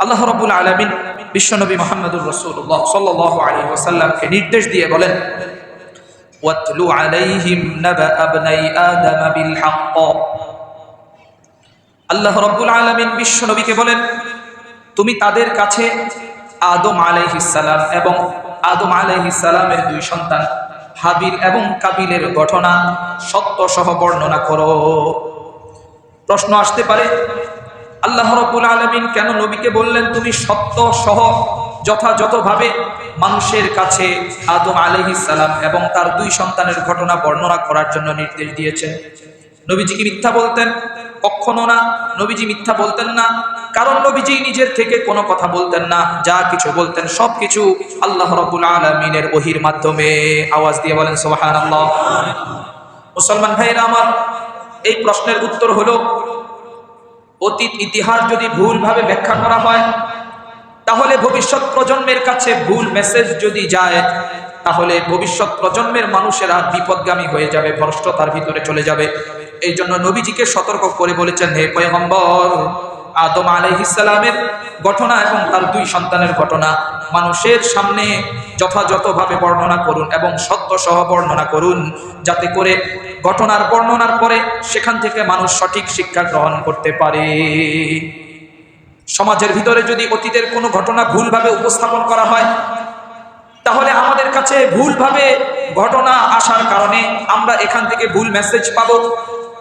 আল্লাহ রাব্বুল আলামিন বিশ্বনবী মুহাম্মদুর রাসূলুল্লাহ সাল্লাল্লাহু আলাইহি ওয়াসাল্লামকে নির্দেশ দিয়ে বলেন, ওয়াতলু আলাইহিম নাবা আবনাই আদম বিল হক। আল্লাহ রাব্বুল আলামিন বিশ্বনবীকে বলেন, তুমি তাদের কাছে আদম আলাইহিস সালাম এবং আদম আলাইহিস সালামের দুই সন্তান হাবিল এবং কাবিলের ঘটনা সত্য সহ বর্ণনা করো। প্রশ্ন আসতে পারে, আল্লাহ রাব্বুল আলামিন কেন নবীকে বললেন তুমি সত্য সহ যথাযথভাবে মানুষের কাছে আদম আলাইহিস সালাম এবং তার দুই সন্তানের ঘটনা বর্ণনা করার জন্য নির্দেশ দিয়েছেন? নবীজি কি মিথ্যা বলতেন? কখনো না, নবীজি মিথ্যা বলতেন না। কারণ নবীজি নিজের থেকে কোনো কথা বলতেন না, যা কিছু বলতেন সবকিছু আল্লাহ রাব্বুল আলামিনের ওহীর মাধ্যমে। আওয়াজ দিয়ে বলেন সুবহানাল্লাহ। মুসলমান ভাইরা আমার, এই প্রশ্নের উত্তর হলো, অতীত ইতিহাস যদি ভুলভাবে ব্যাখ্যা করা হয়, তাহলে ভবিষ্যৎ প্রজন্মের কাছে ভুল মেসেজ যদি যায়, তাহলে ভবিষ্যৎ প্রজন্মের মানুষেরা বিপদগামী হয়ে যাবে, ভ্রষ্টতার ভিতরে চলে যাবে। এই জন্য নবীজিকে সতর্ক করে বলেছেন, হে পয়গম্বর, আদম আলাইহিস সালামের ঘটনা এবং তার দুই সন্তানের ঘটনা মানুষের সামনে যথাযথভাবে বর্ণনা করুন এবং সত্য সহ বর্ণনা করুন, যাতে করে ঘটনার বর্ণনার পরে সেখান থেকে মানুষ সঠিক শিক্ষা গ্রহণ করতে পারে। সমাজের ভিতরে যদি অতীতের কোনো ঘটনা ভুলভাবে উপস্থাপন করা হয়, তাহলে আমাদের কাছে ভুলভাবে ঘটনা আসার কারণে আমরা এখান থেকে ভুল মেসেজ পাবো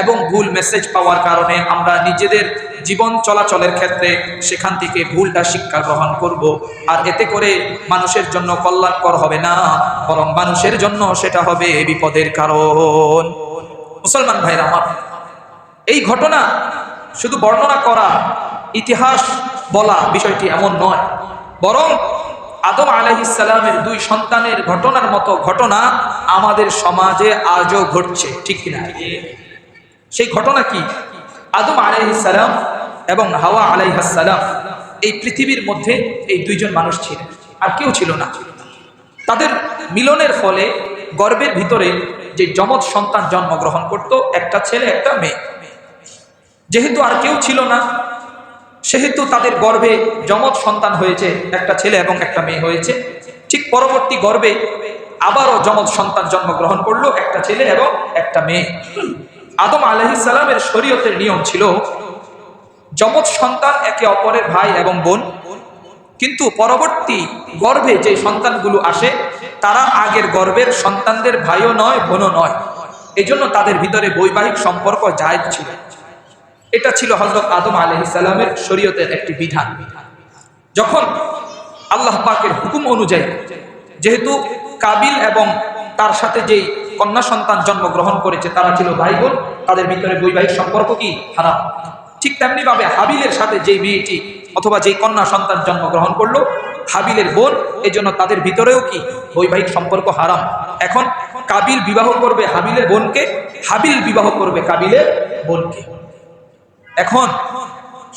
এবং ভুল মেসেজ পাওয়ার কারণে আমরা নিজেদের জীবন চলাচলের ক্ষেত্রে সেখান থেকে ভুলটা শিক্ষা গ্রহণ করব। আর এতে করে মানুষের জন্য কল্যাণকর হবে না, বরং মানুষের জন্য সেটা হবে বিপদের কারণ। মুসলমান ভাইরা আমার, এই ঘটনা শুধু বর্ণনা করা, ইতিহাস বলা বিষয়টি এমন নয়, বরং আদম আলাইহিস সালামের দুই সন্তানের ঘটনার মতো ঘটনা আমাদের সমাজে আজও ঘটছে, ঠিক কিনা? সেই ঘটনা কি? আদম আলাইহিস সালাম এবং হাওয়া আলাইহিস সালাম এই পৃথিবীর মধ্যে এই দুইজন মানুষ ছিলেন, আর কেউ ছিল না। তাদের মিলনের ফলে গর্ভের ভিতরে যে যমজ সন্তান জন্মগ্রহণ করত, একটা ছেলে একটা মেয়ে। যেহেতু আর কেউ ছিল না, সেহেতু তাদের গর্ভে যমজ সন্তান হয়েছে, একটা ছেলে এবং একটা মেয়ে হয়েছে। ঠিক পরবর্তী গর্ভে আবারও যমজ সন্তান জন্মগ্রহণ করলো, একটা ছেলে এবং একটা মেয়ে। আদম আলাইহিস সালামের শরীয়তের নিয়ম ছিল যমজ সন্তান একে অপরের ভাই এবং বোন, কিন্তু পরবর্তী গর্ভে যে সন্তানগুলো আসে তারা আগের গর্ভের সন্তানদের ভাইও নয়, বোনও নয়। এজন্য তাদের ভিতরে বৈবাহিক সম্পর্ক জায়েজ ছিল। এটা ছিল হযরত আদম আলাইহিস সালামের শরীয়তের একটি বিধান। যখন আল্লাহ পাকের হুকুম অনুযায়ী, যেহেতু কাবিল এবং তার সাথে যেই কন্যা সন্তান জন্মগ্রহণ করেছে তারা ছিল ভাই বোন, তাদের ভিতরে বৈবাহিক সম্পর্ক কি হারাম। ঠিক তেমনি ভাবে হাবিলের সাথে যেই মেয়েটি অথবা যেই কন্যা সন্তান জন্মগ্রহণ করলো, হাবিলের বোন, এজন্য তাদের ভিতরেও কি বৈবাহিক সম্পর্ক হারাম। এখন কাবিল বিবাহ করবে হাবিলের বোনকে, হাবিল বিবাহ করবে কাবিলের বোনকে। এখন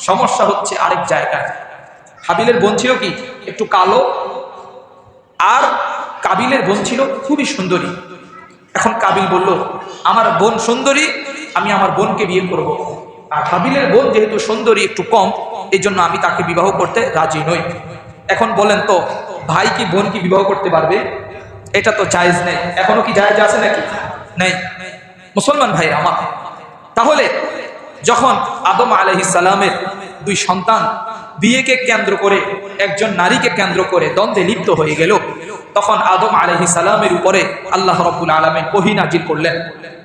সমস্যা হচ্ছে আরেক জায়গায়। হাবিলের বোন ছিল কি একটু কালো, আর কাবিলের বোন ছিল খুবই সুন্দরী। এখন কাবিল বলল, আমার বোন সুন্দরী, আমি আমার বোনকে বিয়ে করব। আর হাবিলের বোন যেহেতু সুন্দরী একটু কম, এই জন্য আমি তাকে বিবাহ করতে রাজি নই। এখন বলেন তো, ভাই কি বোন কি বিবাহ করতে পারবে? এটা তো জায়েজ নেই। এখনো কি জায়েজ আছে নাকি? নেই। মুসলমান ভাই আমার, তাহলে যখন আদম আলাইহিস সালামের দুই সন্তান বিয়েকে কেন্দ্র করে, একজন নারীকে কেন্দ্র করে দ্বন্দ্বে লিপ্ত হয়ে গেল, তখন আদম আলাইহিস সালামের উপরে আল্লাহ রাব্বুল আলামিন ওহী নাজিল করলেন।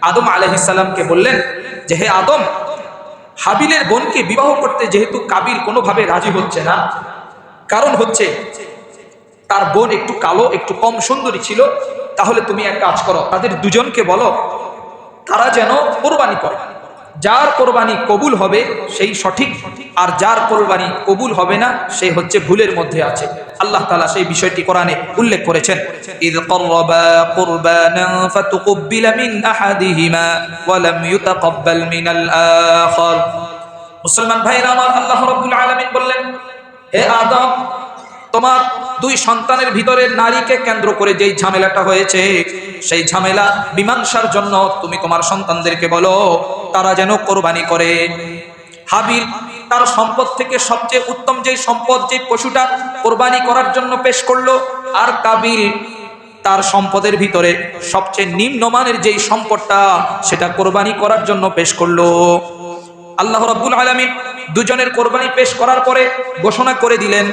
আদম আলাইহিস সালামকে বললেন যে, হে আদম, হাবিলের বোনকে বিবাহ করতে যেহেতু কাবিল কোনোভাবে রাজি হচ্ছে না, কারণ হচ্ছে তার বোন একটু কালো, একটু কম সুন্দরী ছিল, তাহলে তুমি এক কাজ করো, তাদের দুজনকে বলো তারা যেন কোরবানি করে। যার কোরবানি কবুল হবে সেই সঠিক, আর যার কোরবানি কবুল হবে না সে হচ্ছে ভুলের মধ্যে আছে। আল্লাহ তাআলা সেই বিষয়টি কোরআনে উল্লেখ করেছেন, ইয ক্বাররাবা কুরবানান ফাতুকব্বিলা মিন আহাদিহিমা ওয়া লাম ইউতাকাব্বাল মিনাল আখার। মুসলমান ভাইরা আমার, আল্লাহ রাব্বুল আলামিন বললেন, হে আদম, তোমার দুই সন্তানের ভিতরে নারীকে কেন্দ্র করে যেই ঝামেলাটা হয়েছে, সেই ঝামেলা মীমাংসার জন্য তুমি তোমার সন্তানদেরকে বলো তারা যেন কোরবানি করে। হাবিল তার সম্পদ থেকে সবচেয়ে উত্তম যে সম্পদ, যে পশুটা কোরবানি করার জন্য পেশ করলো, আর কাবিল তার সম্পদের ভিতরে সবচেয়ে নিম্নমানের যেই সম্পদটা সেটা কোরবানি করার জন্য পেশ করলো। আল্লাহ রাব্বুল আলামিন দুজনের কোরবানি পেশ করার পরে ঘোষণা করে দিলেন,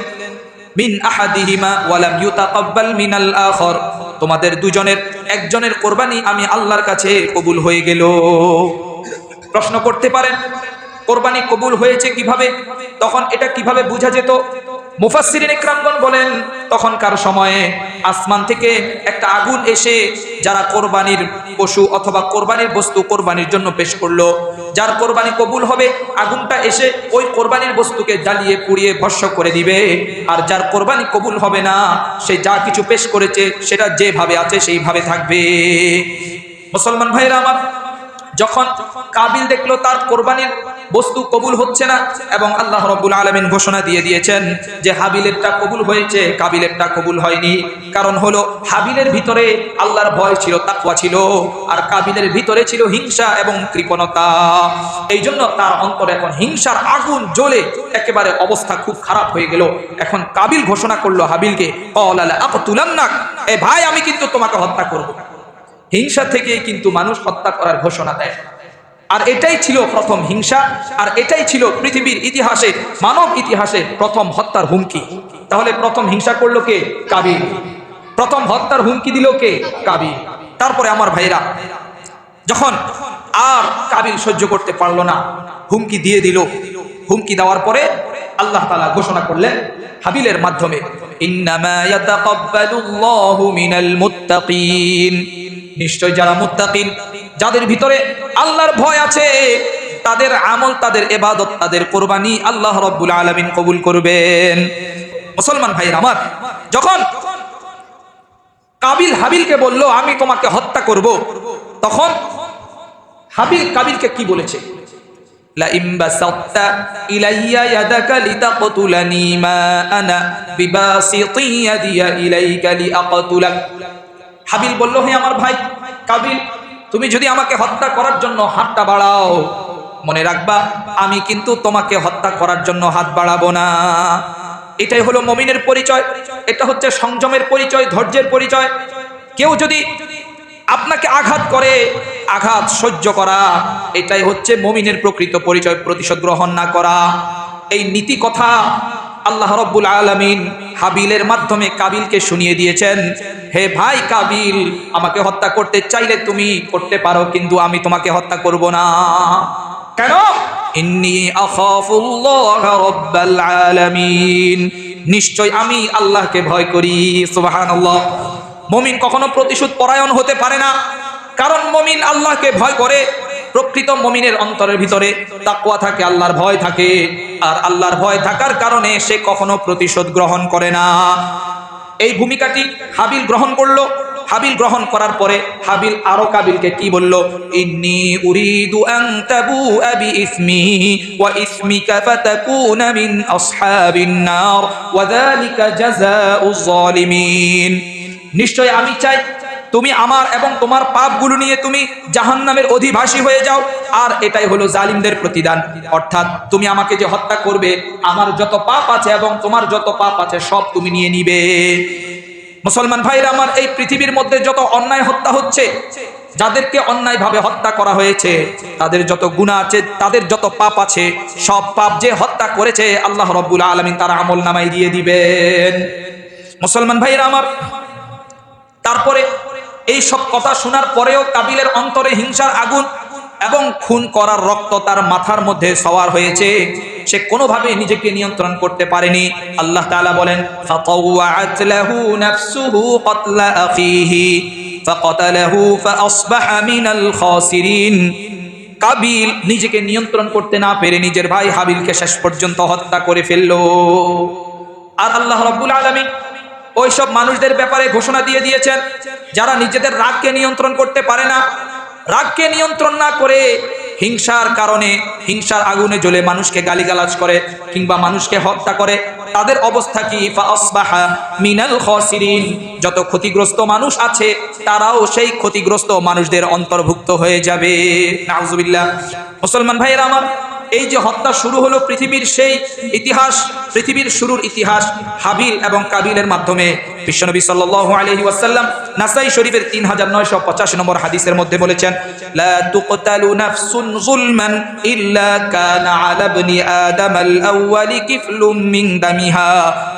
মিন আহাদিহিমা ওয়া লাম ইউতাকাব্বাল মিনাল আখর, তোমাদের দুজনের একজনের কোরবানি আমি আল্লাহর কাছে কবুল হয়ে গেল। প্রশ্ন করতে পারেন কোরবানি কবুল হয়েছে কিভাবে, তখন এটা কিভাবে বোঝা যেত? মুফাসসিরিন ইকরামগণ বলেন, তখনকার সময়ে আসমান থেকে একটা আগুন এসে যারা কোরবানির পশু অথবা কোরবানির বস্তু কোরবানির জন্য পেশ করলো, যার কোরবানি কবুল হবে আগুনটা এসে ওই কোরবানির বস্তুকে জ্বালিয়ে পুড়িয়ে ভস্ম করে দিবে, আর যার কোরবানি কবুল হবে না সে যা কিছু পেশ করেছে সেটা যেভাবে আছে সেইভাবে থাকবে। মুসলমান ভাইরা আমার, যখন কাবিল দেখলো তার কোরবানির বস্তু কবুল হচ্ছে না এবং আল্লাহ রাব্বুল আলামিন ঘোষণা দিয়ে দিয়েছেন যে হাবিলেরটা কবুল হয়েছে, কাবিলেরটা কবুল হয়নি। কারণ হলো হাবিলের ভিতরে আল্লাহর ভয় ছিল, তাকওয়া ছিল, আর কাবিলের ভিতরে ছিল হিংসা এবং কৃপণতা। এই জন্য তার অন্তরে এখন হিংসার আগুন জ্বলে একেবারে অবস্থা খুব খারাপ হয়ে গেল। এখন কাবিল ঘোষণা করলো হাবিলকে, ক্বালা লা আকতুলান্নাক, এ ভাই আমি কিন্তু তোমাকে হত্যা করব। হিংসা থেকে কিন্তু মানুষ হত্যা করার ঘোষণা দেয়, আর এটাই ছিল প্রথম হিংসা, আর এটাই ছিল পৃথিবীর ইতিহাসে, মানব ইতিহাসে প্রথম হত্যার হুমকি। তাহলে প্রথম হিংসা করলো কে? কাবিল। প্রথম হত্যার হুমকি দিল কে? কাবিল। তারপরে আমার ভাইরা, যখন আর কাবিল সহ্য করতে পারলো না, হুমকি দিয়ে দিল। হুমকি দেওয়ার পরে আল্লাহ তাআলা ঘোষণা করলেন হাবিলের মাধ্যমে, ইন্নামা ইয়াতাকাব্বালুল্লাহু মিনাল মুত্তাকিন, নিশ্চয় যারা মুত্তাকিন, যাদের ভিতরে আল্লাহর ভয় আছে, তাদের আমল, তাদের ইবাদত, তাদের কোরবানি আল্লাহ রাব্বুল আলামিন কবুল করবেন। মুসলমান ভাইরা আমার, যখন কাবিল হাবিলকে বলল আমি তোমাকে হত্যা করব, তখন হাবিল কাবিলকে কি বলেছে? লা ইম বাসাতা ইলাইয়া ইয়াদাকা লিতাকতুলানি মা আনা বিবাসিতি ইয়াদিয়া ইলাইকা লিআকতুলাক। হাবিল বলল, হে আমার ভাই কাবিল, তুমি যদি আমাকে হত্যা করার জন্য হাতটা বাড়াও, মনে রাখবা আমি কিন্তু তোমাকে হত্যা করার জন্য হাত বাড়াবো না। এটাই হলো মুমিনের পরিচয়, এটা হচ্ছে সংযমের পরিচয়, ধৈর্যের পরিচয়। কেউ যদি আপনাকে আঘাত করে, আঘাত সহ্য করা, এটাই হচ্ছে মুমিনের প্রকৃত পরিচয়, প্রতিশোধ গ্রহণ না করা। এই নীতি কথা আল্লাহ রাব্বুল আলামিন হাবিলের মাধ্যমে কাবিলকে শুনিয়ে দিয়েছেন। হে ভাই কাবিল, আমাকে হত্যা করতে চাইলে তুমি করতে পারো, কিন্তু আমি তোমাকে হত্যা করব না। কেন? ইন্নী আখাফুল্লাহ রাব্বাল আলামিন, নিশ্চয় আমি আল্লাহকে ভয় করি। সুবহানাল্লাহ। মুমিন কখনো প্রতিশোধ পরায়ণ হতে পারে না, কারণ মুমিন আল্লাহকে ভয় করে। প্রকৃত মুমিনের অন্তরের ভিতরে তাকওয়া থাকে, আল্লাহর ভয় থাকে, আর আল্লাহর ভয় থাকার কারণে সে কখনো প্রতিশোধ গ্রহণ করে না। এই ভূমিকাটি হাবিল গ্রহণ করলো। হাবিল গ্রহণ করার পরে হাবিল আরো কাবিলকে কি বলল? ইন্নী উরিদু আন তাবুআ বিইসমি ওয়া ইসমিকা ফাতাকুনা মিন আসহাবিন নার ওয়া যালিকা জাযাউয যালিমিন, নিশ্চয় আমি চাই তুমি আমার এবং তোমার পাপগুলো নিয়ে তুমি জাহান্নামের অধিবাসী হয়ে যাও, আর এটাই হলো জালিমদের প্রতিদান। অর্থাৎ তুমি আমাকে যে হত্যা করবে, আমার যত পাপ আছে এবং তোমার যত পাপ আছে সব তুমি নিয়ে নিবে। মুসলমান ভাইরা আমার, এই পৃথিবীর মধ্যে যত অন্যায় হত্যা হচ্ছে, যাদেরকে অন্যায়ভাবে হত্যা করা হয়েছে, তাদের যত গুনাহ আছে, তাদের যত পাপ আছে, সব পাপ যে হত্যা করেছে আল্লাহ রাব্বুল আলামিন তার আমল নামায় দিয়ে দিবেন। মুসলমান ভাইরা আমার, তারপরে এই সব কথা শোনার পরেও কাবিলের অন্তরে হিংসার আগুন এবং খুন করার রক্ত তার মাথার মধ্যে সওয়ার হয়েছে। সে কোনোভাবে নিজেকে নিয়ন্ত্রণ করতে পারেনি। আল্লাহ তাআলা বলেন, ফাতাওয়াআত লাহু নাফসুহু ক্বাতলা আখিহি ফাকাতালাহু ফাআসবাহা মিনাল খাসিরিন। কাবিল নিজেকে নিয়ন্ত্রণ করতে না পেরে নিজের ভাই হাবিলকে শেষ পর্যন্ত হত্যা করে ফেলল। আর আল্লাহ রাব্বুল আলামিন ওইসব মানুষদের ব্যাপারে ঘোষণা দিয়ে দিয়েছেন যারা নিজেদের রাগকে নিয়ন্ত্রণ করতে পারে না, রাগকে নিয়ন্ত্রণ না করে হিংসার কারণে হিংসার আগুনে জ্বলে মানুষকে গালিগালাজ করে কিংবা মানুষকে হত্যা করে, তাদের অবস্থা কি? ফাআসবাহা মিনাল খাসিরিন, যত ক্ষতিগ্রস্ত মানুষ আছে তারাও সেই ক্ষতিগ্রস্ত মানুষদের অন্তর্ভুক্ত হয়ে যাবে। নাউজুবিল্লাহ। মুসলমান ভাইয়েরা আমার, এই যে হত্যা শুরু হলো পৃথিবীর সেই ইতিহাস, পৃথিবীর শুরুর ইতিহাস হাবিল এবং কাবিলের মাধ্যমে। বিশ্বনবী সাল্লাল্লাহু আলাইহি ওয়াসাল্লাম নাসাই শরীফের 3985 নম্বর হাদিসের মধ্যে বলেছেন, লা তুকতালু নাফসুন যুলমান ইল্লা কানা আলা ইবনি আদম আল আউয়ালি কিফলুম মিন দামিহা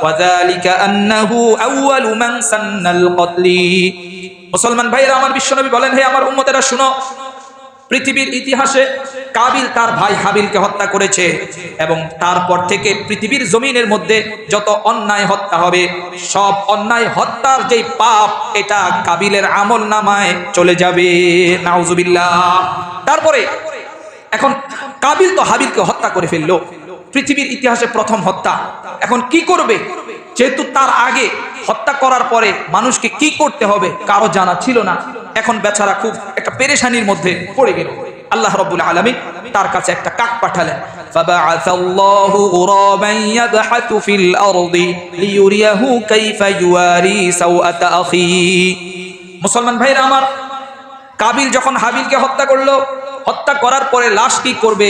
ওয়া যালিকা আন্নাহু আউয়ালু মান সান্নাল কতলি। মুসলমান ভাইরা আমার, বিশ্বনবী বলেন, হে আমার উম্মতেরা শুনো, পৃথিবীর ইতিহাসে কাবিল তার ভাই হাবিলকে হত্যা করেছে এবং তারপর থেকে পৃথিবীর জমিনের মধ্যে যত অন্যায় হত্যা হবে, সব অন্যায় হত্যার যেই পাপ, এটা কাবিলের আমল নামায় চলে যাবে। নাউজুবিল্লাহ। তারপরে এখন কাবিল তো হাবিলকে হত্যা করে ফেললো, পৃথিবীর ইতিহাসে প্রথম হত্যা। এখন কি করবে? যেহেতু তার আগে হত্যা করার পরে মানুষকে কি করতে হবে কারো জানা ছিল না, এখন বেচারা খুব একটা পেরেশানির মধ্যে পড়ে গেল। আল্লাহ রাব্বুল আলামিন তার কাছে একটা কাক পাঠালেন। ফাবাআসাল্লাহু গুরাবান ইয়াবহাতু ফিল আরদি লিয়ুরিয়াহু কাইফা ইউয়ারি সাওআতা আখি। মুসলমান ভাইরা আমার, কাবিল যখন হাবিলকে হত্যা করলো, হত্যা করার পরে লাশ কি করবে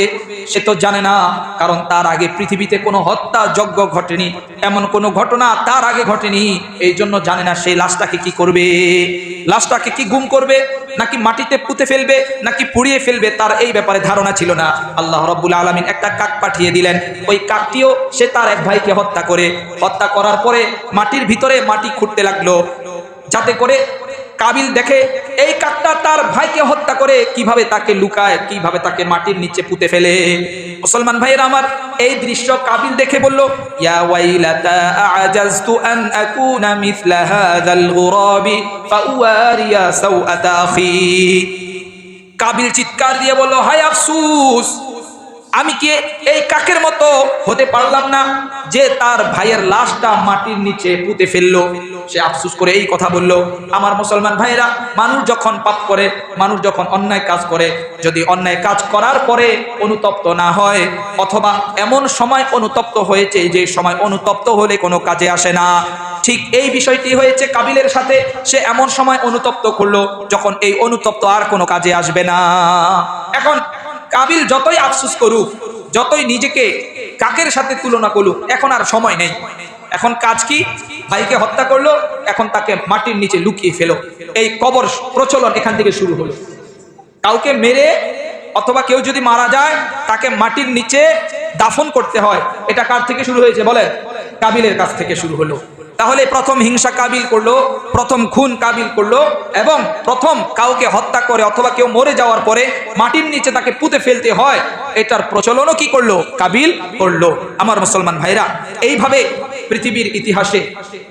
সে তো জানে না, কারণ তার আগে পৃথিবীতে কোনো হত্যা যজ্ঞ ঘটেনি, এমন কোনো ঘটনা তার আগে ঘটেনি, এই জন্য জানে না সেই লাশটাকে কি করবে। লাশটাকে কি গুম করবে, নাকি মাটিতে পুঁতে ফেলবে, নাকি পুড়িয়ে ফেলবে, তার এই ব্যাপারে ধারণা ছিল না। আল্লাহ রাব্বুল আলামিন একটা কাক পাঠিয়ে দিলেন। ওই কাকটিও সে তার এক ভাইকে হত্যা করে, হত্যা করার পরে মাটির ভিতরে মাটি খুঁড়তে লাগলো, যাতে করে কাবিল দেখে এই কাকটা তার ভাইকে হত্যা করে কিভাবে তাকে লুকায়, কিভাবে তাকে মাটির নিচে পুঁতে ফেলে। মুসলমান ভাইয়েরা আমার, এই দৃশ্য কাবিল দেখে বলল, ইয়া ওয়াইলাতা আ'জাজতু আন আকুনা মিছলা হাযাল গুরাবি ফাউয়ারিয়া সাওআতা আখি। কাবিল চিৎকার দিয়ে বলল, হায় আফসোস, আমি কি এই কাকের মতো হতে পারলাম না যে তার ভাইয়ের লাশটা মাটির নিচে পুঁতে ফেললো। সে আফসোস করে এই কথা বলল। আমার মুসলমান ভাইরা, মানুষ যখন পাপ করে, মানুষ যখন অন্যায় কাজ করে, যদি অন্যায় কাজ করার পরে অনুতপ্ত না হয়, অথবা এমন সময় অনুতপ্ত হয়েছে যে সময় অনুতপ্ত হলে কোনো কাজে আসে না, ঠিক এই বিষয়টি হয়েছে কাবিলের সাথে। সে এমন সময় অনুতপ্ত করলো যখন এই অনুতপ্ত আর কোনো কাজে আসবে না। এখন কাবিল যতই আফসোস করুক, যতই নিজেকে কাকের সাথে তুলনা করুক, এখন আর সময় নেই। এখন কাজ কি? ভাইকে হত্যা করলো, এখন তাকে মাটির নিচে লুকিয়ে ফেলো। এই কবর প্রচলন এখান থেকে শুরু হলো। কাউকে মেরে অথবা কেউ যদি মারা যায়, তাকে মাটির নিচে দাফন করতে হয়। এটা কার থেকে শুরু হয়েছে বলে? কাবিলের কাছ থেকে শুরু হলো। তাহলে প্রথম হিংসা কাবিল করলো, প্রথম খুন কাবিল করলো, এবং প্রথম কাউকে হত্যা করে অথবা কেউ মরে যাওয়ার পরে মাটির নিচে তাকে পুঁতে ফেলতে হয়, এটার প্রচলনও কি করলো? কাবিল করলো। আমার মুসলমান ভাইরা, এইভাবে পৃথিবীর ইতিহাসে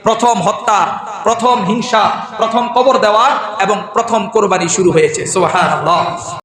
প্রথম হত্যা, প্রথম হিংসা, প্রথম কবর দেওয়া এবং প্রথম কোরবানি শুরু হয়েছে। সুবহানাল্লাহ।